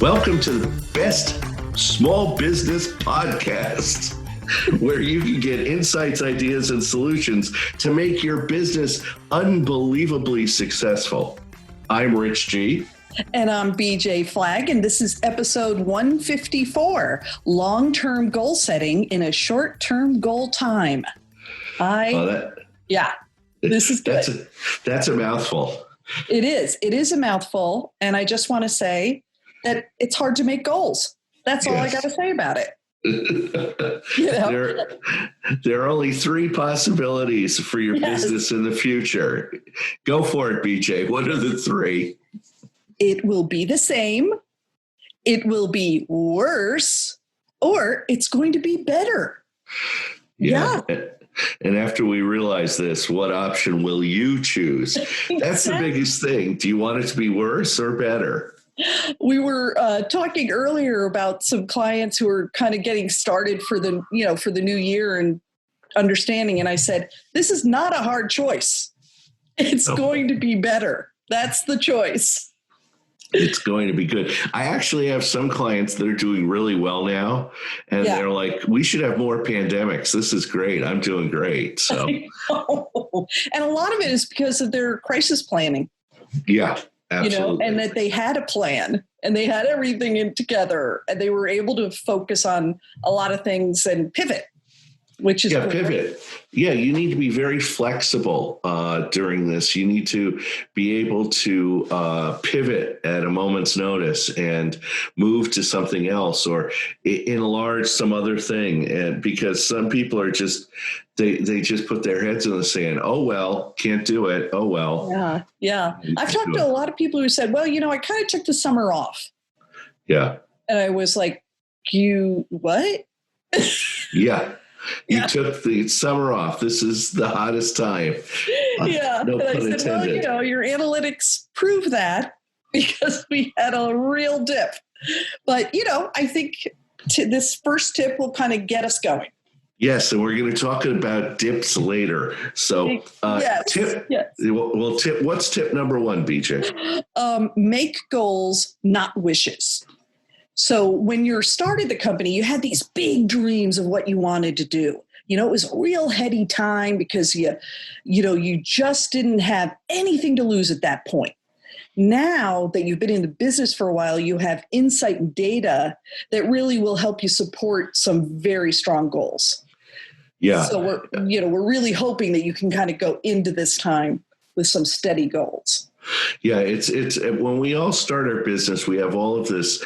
Welcome to the best small business podcast, where you can get insights, ideas, and solutions to make your business unbelievably successful. I'm Rich G. And I'm BJ Flagg, and this is episode 154, Long-Term Goal Setting in a Short-Term Goal Time. This is good. That's a mouthful. It is. It is a mouthful, and I just want to say that it's hard to make goals. That's all I got to say about it. There are only three possibilities for your business in the future. Go for it, BJ. What are the three? It will be the same, it will be worse, or it's going to be better. Yeah. And after we realize this, what option will you choose? Exactly. That's the biggest thing. Do you want it to be worse or better? We were talking earlier about some clients who are kind of getting started for the new year and understanding. And I said, this is not a hard choice. It's going to be better. That's the choice. It's going to be good. I actually have some clients that are doing really well now, and they're like, we should have more pandemics. This is great. I'm doing great. So, and a lot of it is because of their crisis planning. Yeah, absolutely. And that they had a plan and they had everything in together and they were able to focus on a lot of things and pivot. Which is pivot. Yeah, you need to be very flexible during this. You need to be able to pivot at a moment's notice and move to something else or enlarge some other thing. And because some people are just they just put their heads in the sand. Oh well, can't do it. Oh well. Yeah. I've talked to a lot of people who said, well, I kind of took the summer off. Yeah. And I was like, you what? Yeah. You took the summer off. This is the hottest time. No pun intended. Well, your analytics prove that because we had a real dip. But, I think this first tip will kind of get us going. Yes, and we're going to talk about dips later. So, what's tip number one, BJ? Make goals, not wishes. So when you started the company, you had these big dreams of what you wanted to do. It was a real heady time because you just didn't have anything to lose at that point. Now that you've been in the business for a while, you have insight and data that really will help you support some very strong goals. Yeah. So we're really hoping that you can kind of go into this time with some steady goals. Yeah, it's when we all start our business, we have all of this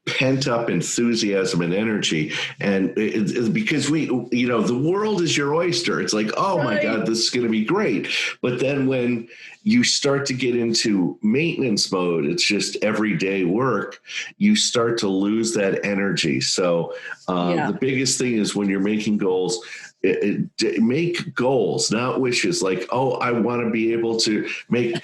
pent up enthusiasm and energy. And because the world is your oyster. It's like, oh my God, this is going to be great. But then when you start to get into maintenance mode, it's just everyday work, you start to lose that energy. So the biggest thing is when you're making goals, make goals, not wishes. Like, oh, I want to be able to make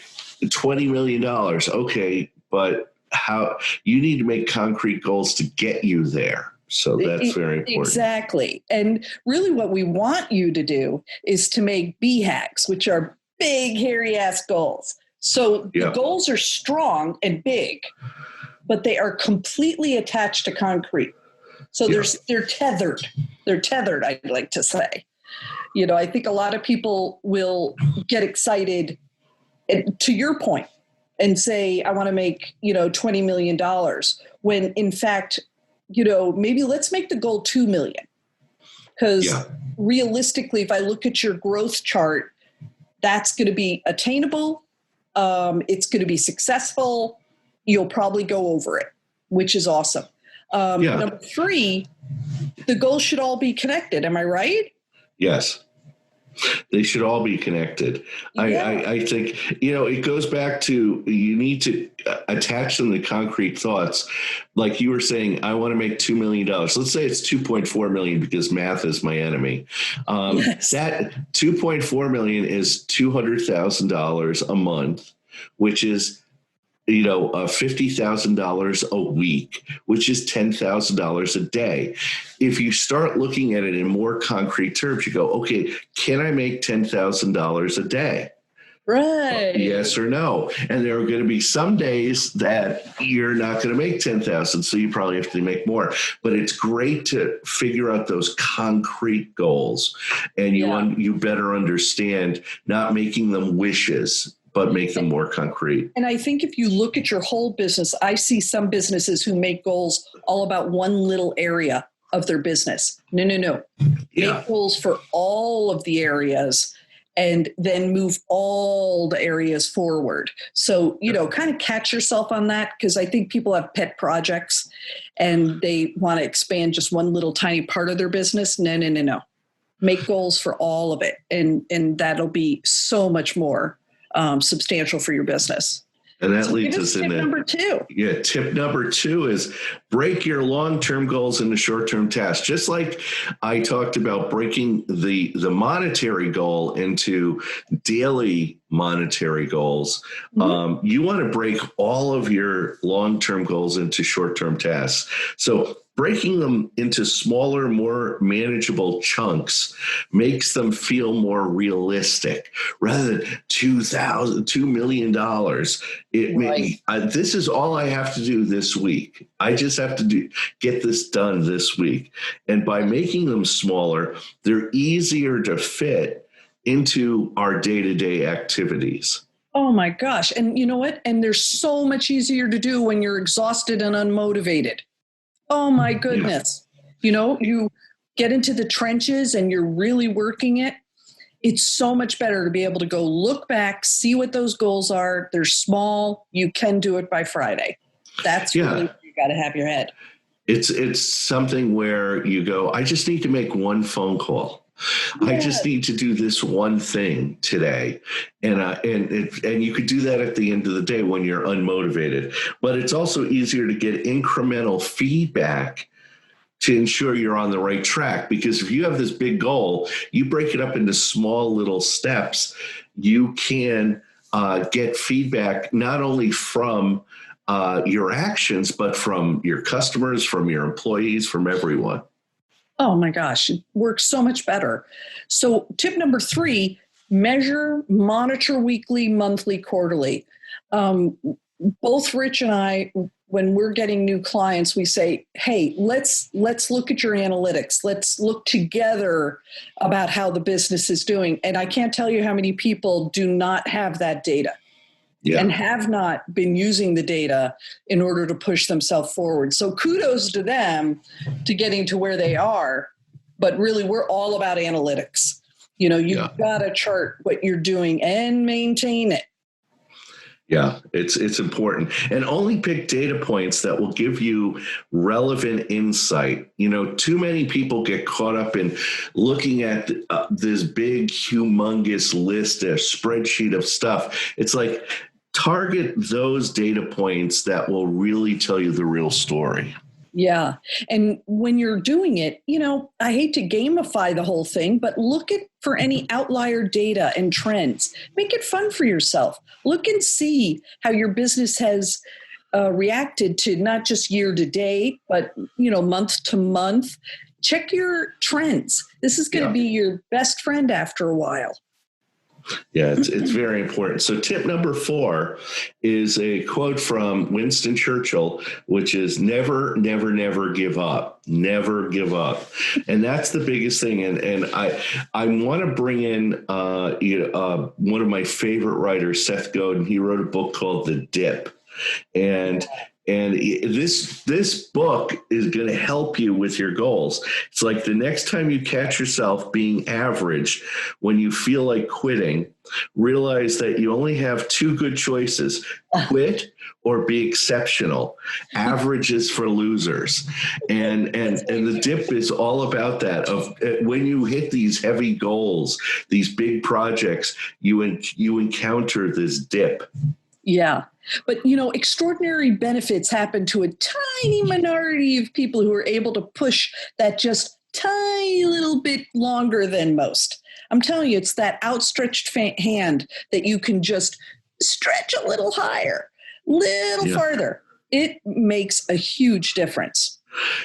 $20 million. Okay, but how you need to make concrete goals to get you there. So that's very important. Exactly. And really what we want you to do is to make BHAGs, which are big, hairy ass goals. So the goals are strong and big, but they are completely attached to concrete. So they're tethered. They're tethered, I'd like to say. I think a lot of people will get excited, and to your point, and say, I want to make, $20 million, when in fact, maybe let's make the goal 2 million. Because realistically, if I look at your growth chart, that's going to be attainable. It's going to be successful. You'll probably go over it, which is awesome. Number 3, the goals should all be connected. Am I right? Yes. They should all be connected. Yeah. I think, it goes back to, you need to attach them to concrete thoughts. Like you were saying, I want to make $2 million. Let's say it's 2.4 million because math is my enemy. That 2.4 million is $200,000 a month, which is $50,000 a week, which is $10,000 a day. If you start looking at it in more concrete terms, you go, okay, can I make $10,000 a day? Right. Yes or no. And there are going to be some days that you're not going to make 10,000. So you probably have to make more, but it's great to figure out those concrete goals, and you better understand not making them wishes, but make them more concrete. And I think if you look at your whole business, I see some businesses who make goals all about one little area of their business. No. Yeah. Make goals for all of the areas and then move all the areas forward. So, kind of catch yourself on that, because I think people have pet projects and they want to expand just one little tiny part of their business. No. Make goals for all of it. And that'll be so much more substantial for your business. And that leads us into tip number 2. Yeah, tip number 2 is break your long-term goals into short-term tasks. Just like I talked about breaking the monetary goal into daily monetary goals, you want to break all of your long-term goals into short-term tasks. So breaking them into smaller, more manageable chunks makes them feel more realistic. Rather than $2 million, this is all I have to do this week. I just have to get this done this week. And by making them smaller, they're easier to fit into our day-to-day activities. Oh my gosh. And you know what? And they're so much easier to do when you're exhausted and unmotivated. Oh my goodness. Yeah. You get into the trenches and you're really working it. It's so much better to be able to go look back, see what those goals are. They're small. You can do it by Friday. That's really where you got to have your head. It's something where you go, I just need to make one phone call. I just need to do this one thing today. And you could do that at the end of the day when you're unmotivated. But it's also easier to get incremental feedback to ensure you're on the right track. Because if you have this big goal, you break it up into small little steps, you can get feedback not only from your actions, but from your customers, from your employees, from everyone. Oh my gosh, it works so much better. So tip number 3, measure, monitor weekly, monthly, quarterly. Both Rich and I, when we're getting new clients, we say, hey, let's look at your analytics. Let's look together about how the business is doing. And I can't tell you how many people do not have that data. And have not been using the data in order to push themselves forward. So kudos to them to getting to where they are. But really, we're all about analytics. You've got to chart what you're doing and maintain it. Yeah, it's important. And only pick data points that will give you relevant insight. Too many people get caught up in looking at this big, humongous list, a spreadsheet of stuff. It's like, target those data points that will really tell you the real story. Yeah. And when you're doing it, I hate to gamify the whole thing, but look for any outlier data and trends. Make it fun for yourself. Look and see how your business has reacted to not just year to date, but, month to month. Check your trends. This is going to be your best friend after a while. Yeah, it's very important. So tip number 4 is a quote from Winston Churchill, which is never, never, never give up. Never give up. And that's the biggest thing. And I want to bring in one of my favorite writers, Seth Godin. He wrote a book called The Dip. And this book is going to help you with your goals. It's like the next time you catch yourself being average, when you feel like quitting, realize that you only have 2 good choices: quit or be exceptional. Average is for losers. And the dip is all about that. Of when you hit these heavy goals, these big projects, you encounter this dip. Yeah. But, extraordinary benefits happen to a tiny minority of people who are able to push that just tiny little bit longer than most. I'm telling you, it's that outstretched hand that you can just stretch a little higher, farther. It makes a huge difference.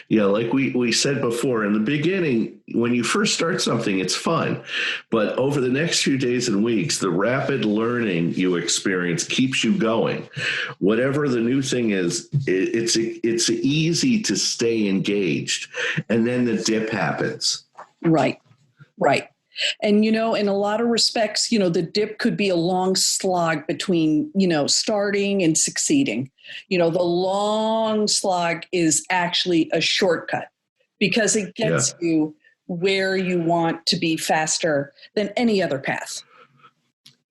Yeah, like we said before, in the beginning, when you first start something, it's fun. But over the next few days and weeks, the rapid learning you experience keeps you going. Whatever the new thing is, it's easy to stay engaged. And then the dip happens. Right, right. And, in a lot of respects, the dip could be a long slog between, starting and succeeding. The long slog is actually a shortcut because it gets you where you want to be faster than any other path.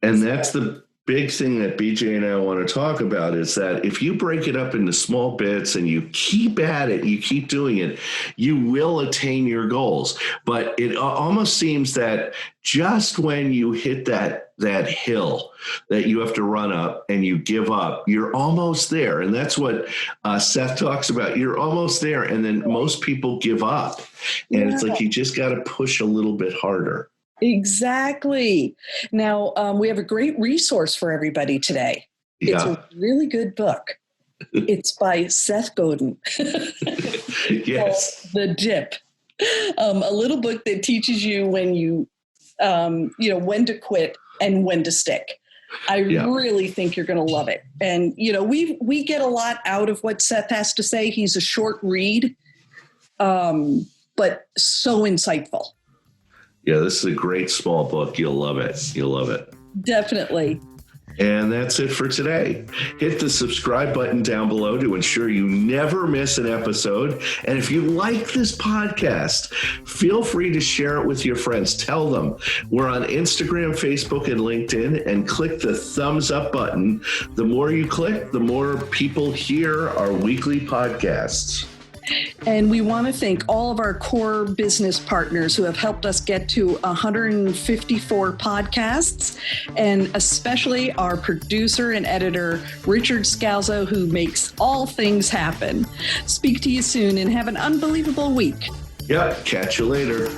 And that's the big thing that BJ and I want to talk about, is that if you break it up into small bits and you keep at it, you keep doing it, you will attain your goals. But it almost seems that just when you hit that hill that you have to run up and you give up, you're almost there. And that's what Seth talks about. You're almost there. And then most people give up. And it's like you just got to push a little bit harder. Exactly. Now, we have a great resource for everybody today. Yeah. It's a really good book. It's by Seth Godin. Yes. The Dip. A little book that teaches you when when to quit and when to stick. I really think you're going to love it. And, we get a lot out of what Seth has to say. He's a short read, but so insightful. Yeah, this is a great small book. You'll love it. You'll love it. Definitely. And that's it for today. Hit the subscribe button down below to ensure you never miss an episode. And if you like this podcast, feel free to share it with your friends. Tell them we're on Instagram, Facebook, and LinkedIn, and click the thumbs up button. The more you click, the more people hear our weekly podcasts. And we want to thank all of our core business partners who have helped us get to 154 podcasts, and especially our producer and editor, Richard Scalzo, who makes all things happen. Speak to you soon and have an unbelievable week. Yep. Catch you later.